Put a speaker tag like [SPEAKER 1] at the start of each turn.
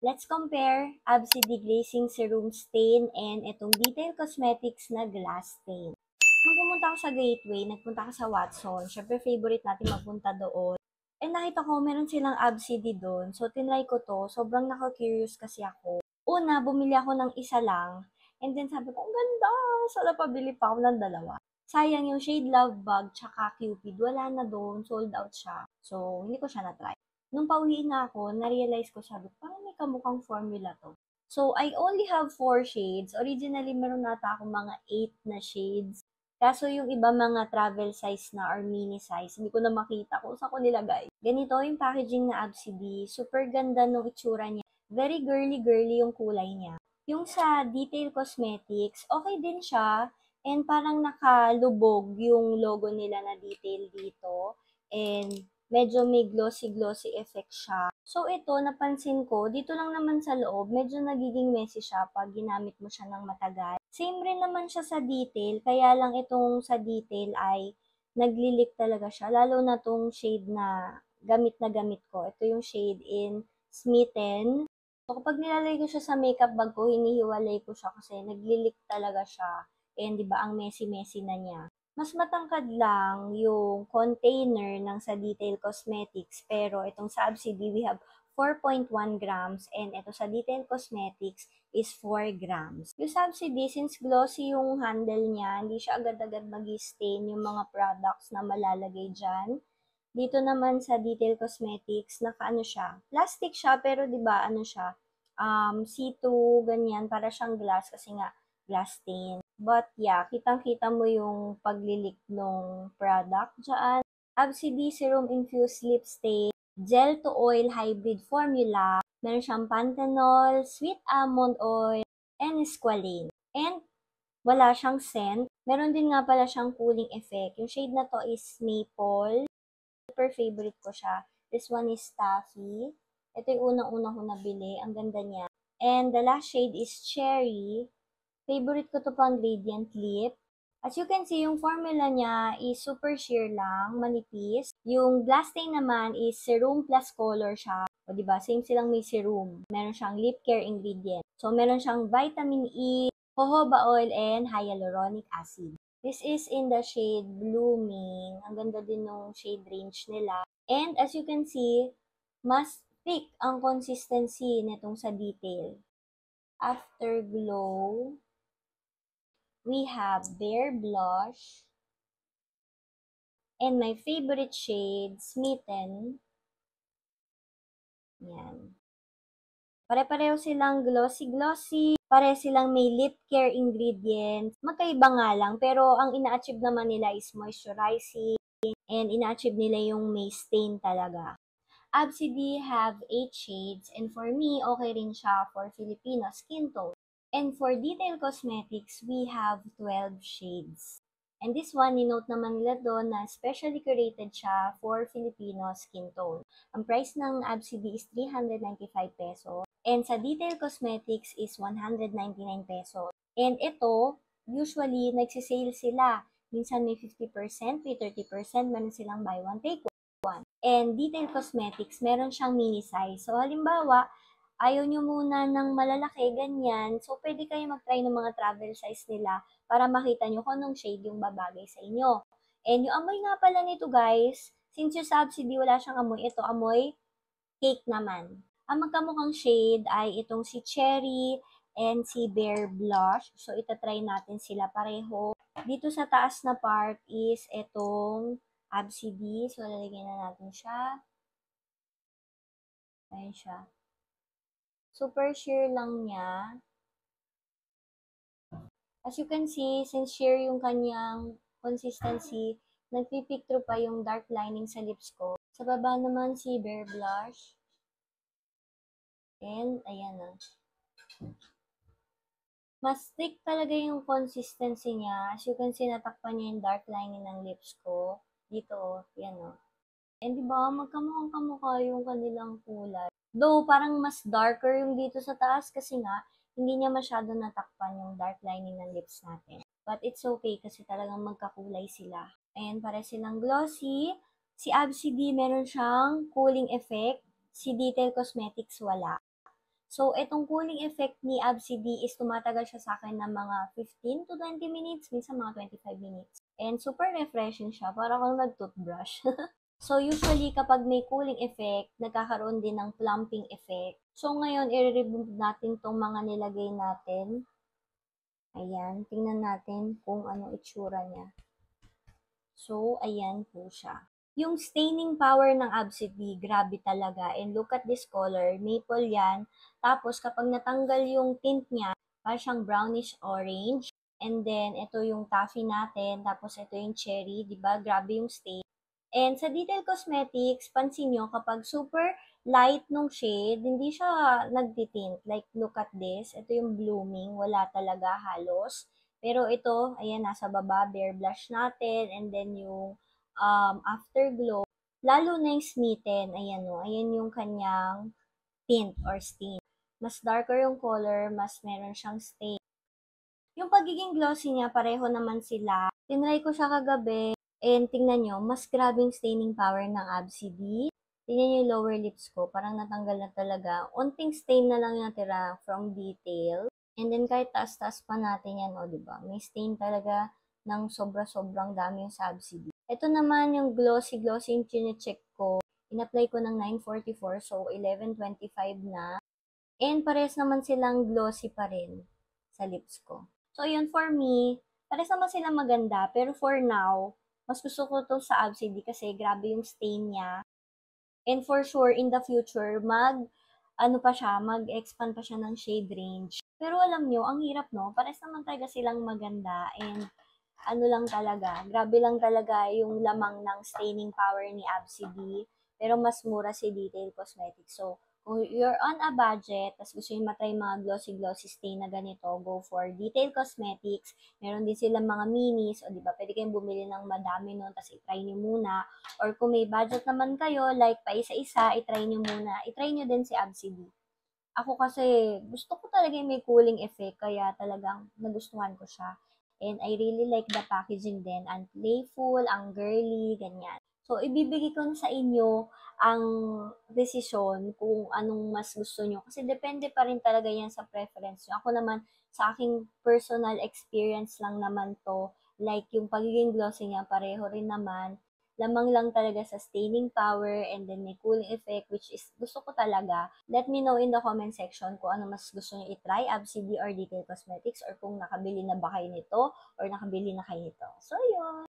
[SPEAKER 1] Let's compare Absidy Glazing Serum Stain and itong Detail Cosmetics na Glass Stain. Nung pumunta ako sa Gateway, nagpunta ako sa Watson. Syempre, favorite natin magpunta doon. And nakita ko, meron silang Absidy doon. So, tinry ko to. Sobrang naka-curious kasi ako. Una, bumili ako ng isa lang. And then sabi ko, ang ganda! So, napabili pa ako ng dalawa. Sayang yung Shade Love Bug tsaka Cupid. Wala na doon. Sold out siya. So, hindi ko siya na-try. Nung pauwi na ako, na-realize ko, sabi ko, parang may kamukhang formula to. So, I only have 4 shades. Originally, meron nata akong mga 8 na shades. Kaso yung iba mga travel size na or mini size, hindi ko na makita kung saan ko nilagay. Ganito yung packaging na Absidy. Super ganda nung itsura niya. Very girly-girly yung kulay niya. Yung sa Detail Cosmetics, okay din siya. And parang nakalubog yung logo nila na detail dito. And medyo may glossy-glossy effect siya. So ito, napansin ko, dito lang naman sa loob, medyo nagiging messy siya pag ginamit mo siya ng matagal. Same rin naman siya sa detail, kaya lang itong sa detail ay naglilik talaga siya. Lalo na tong shade na gamit ko. Ito yung shade in Smitten. So kapag nilalagay ko siya sa makeup bag ko, hinihiwalay ko siya kasi naglilik talaga siya. And di ba ang messy-messy na niya. Mas matangkad lang yung container ng sa Detail Cosmetics, pero itong sa Absidy, we have 4.1 grams and ito sa Detail Cosmetics is 4 grams. Yung sa Absidy, since glossy yung handle niya, hindi siya agad-agad mag-stain yung mga products na malalagay dyan. Dito naman sa Detail Cosmetics, naka-ano siya, plastic siya, pero di ba ano siya, see-through, ganyan, para siyang glass kasi nga glass stain. But yeah, kitang-kita mo yung paglilik ng product dyan. Absidy Serum Infused Lip Stain, Gel to Oil Hybrid Formula. Meron siyang panthenol, sweet almond oil, and squalane. And wala siyang scent. Meron din nga pala siyang cooling effect. Yung shade na to is Maple. Super favorite ko siya. This one is Taffy. Ito yung unang-una ko nabili. Ang ganda niya. And the last shade is Cherry. Favorite ko to pang gradient lip. As you can see, yung formula niya is super sheer lang, manipis. Yung glass stain naman is serum plus color siya. O diba, same silang may serum. Meron siyang lip care ingredient. So, meron siyang vitamin E, jojoba oil, and hyaluronic acid. This is in the shade Blooming. Ang ganda din ng shade range nila. And as you can see, mas thick ang consistency nitong sa detail. Afterglow, we have Bare Blush, and my favorite shade, Smitten. Yan. Pare-pareho silang glossy-glossy, pare silang may lip care ingredients. Magkaiba nga lang, pero ang ina-achieve naman nila is moisturizing, and ina-achieve nila yung may stain talaga. Absidy have 8 shades, and for me, okay rin siya for Filipino skin tone. And for Detail Cosmetics, we have 12 shades. And this one, ninote naman nila doon na specially curated siya for Filipino skin tone. Ang price ng Absidy is 395 pesos. And sa Detail Cosmetics is 199 pesos. And ito, usually, nagsisale sila. Minsan may 50%, may 30%, meron silang buy one, take one. And Detail Cosmetics, meron siyang mini size. So, halimbawa, ayaw nyo muna ng malalaki, ganyan. So, pwede kayo mag-try ng mga travel size nila para makita nyo kung anong shade yung babagay sa inyo. And yung amoy nga pala nito, guys, since yung Subsidy wala siyang amoy, ito amoy cake naman. Ang magkamukhang shade ay itong si Cherry and si Bare Blush. So, itatry natin sila pareho. Dito sa taas na part is itong Absidy. So, lalagyan na natin siya. Ayan siya. Super sheer lang niya. As you can see, since sheer yung kanyang consistency, nagpipick through pa yung dark lining sa lips ko. Sa baba naman si Bare Blush. And, ayan na. Mas thick talaga yung consistency niya. As you can see, natakpan niya yung dark lining ng lips ko. Dito, yan o. And diba, magkamukhang kamukha yung kanilang kulay. Though, parang mas darker yung dito sa taas kasi nga, hindi niya masyado natakpan yung dark lining ng lips natin. But it's okay kasi talagang magkakulay sila. Ayan, pare silang glossy. Si Absidy, meron siyang cooling effect. Si Detail Cosmetics, wala. So, itong cooling effect ni AbCD is tumatagal siya sa akin ng mga 15 to 20 minutes, minsan mga 25 minutes. And super refreshing siya, para kang nag-toothbrush. So, usually, kapag may cooling effect, nagkakaroon din ng plumping effect. So, ngayon, i-remove natin tong mga nilagay natin. Ayan, tingnan natin kung ano itsura niya. So, ayan po siya. Yung staining power ng AbCD, grabe talaga. And look at this color, maple yan. Tapos, kapag natanggal yung tint niya, parang siyang brownish orange. And then, ito yung taffy natin. Tapos, ito yung cherry. Diba? Grabe yung stain. And sa Detail Cosmetics, pansin nyo, kapag super light nung shade, hindi siya nagtitint. Like, look at this. Ito yung blooming. Wala talaga halos. Pero ito, ayan, nasa baba, bare blush natin. And then yung afterglow. Lalo na yung smitten. Ayan o. Ayan yung kanyang tint or stain. Mas darker yung color, mas meron siyang stain. Yung pagiging glossy niya, pareho naman sila. Tinry ko siya kagabi. And tingnan nyo, mas grabing staining power ng AbCD. Tingnan nyo yung lower lips ko, parang natanggal na talaga. Unting stain na lang yung natira from Detail. And then kahit taas-taas pa natin yan, o diba? May stain talaga ng sobra-sobrang dami yung sa AbCD. Ito naman yung glossy-glossy yung chinecheck ko. In-apply ko ng 9:44, so 11:25 na. And pares naman silang glossy pa rin sa lips ko. So, yun for me, pares naman silang maganda. Pero for now, mas gusto ko to sa AbCD kasi grabe yung stain niya. And for sure, in the future, mag-expand pa siya ng shade range. Pero alam nyo, ang hirap no, pares naman talaga silang maganda. And ano lang talaga, grabe lang talaga yung lamang ng staining power ni AbCD. Pero mas mura si Detail Cosmetics. So, kung you're on a budget, tapos gusto nyo matry mga glossy-glossy stain na ganito, go for Detail Cosmetics. Meron din silang mga minis, o di ba, pwede kayong bumili ng madami nun, tapos itry nyo muna. Or kung may budget naman kayo, like pa isa-isa, itry nyo muna. Itry nyo din si AbCD. Ako kasi, gusto ko talaga yung may cooling effect, kaya talagang nagustuhan ko siya. And I really like the packaging din. Ang playful, ang girly, ganyan. So, ibibigay ko na sa inyo ang desisyon kung anong mas gusto nyo. Kasi depende pa rin talaga yan sa preference nyo. Ako naman, sa aking personal experience lang naman to, like yung pagiging glossy niya, pareho rin naman. Lamang lang talaga sa staining power and then may cooling effect, which is gusto ko talaga. Let me know in the comment section kung ano mas gusto nyo itry, AbCD or Detail Cosmetics, or kung nakabili na ba kayo nito or nakabili na kayo nito. So, yun!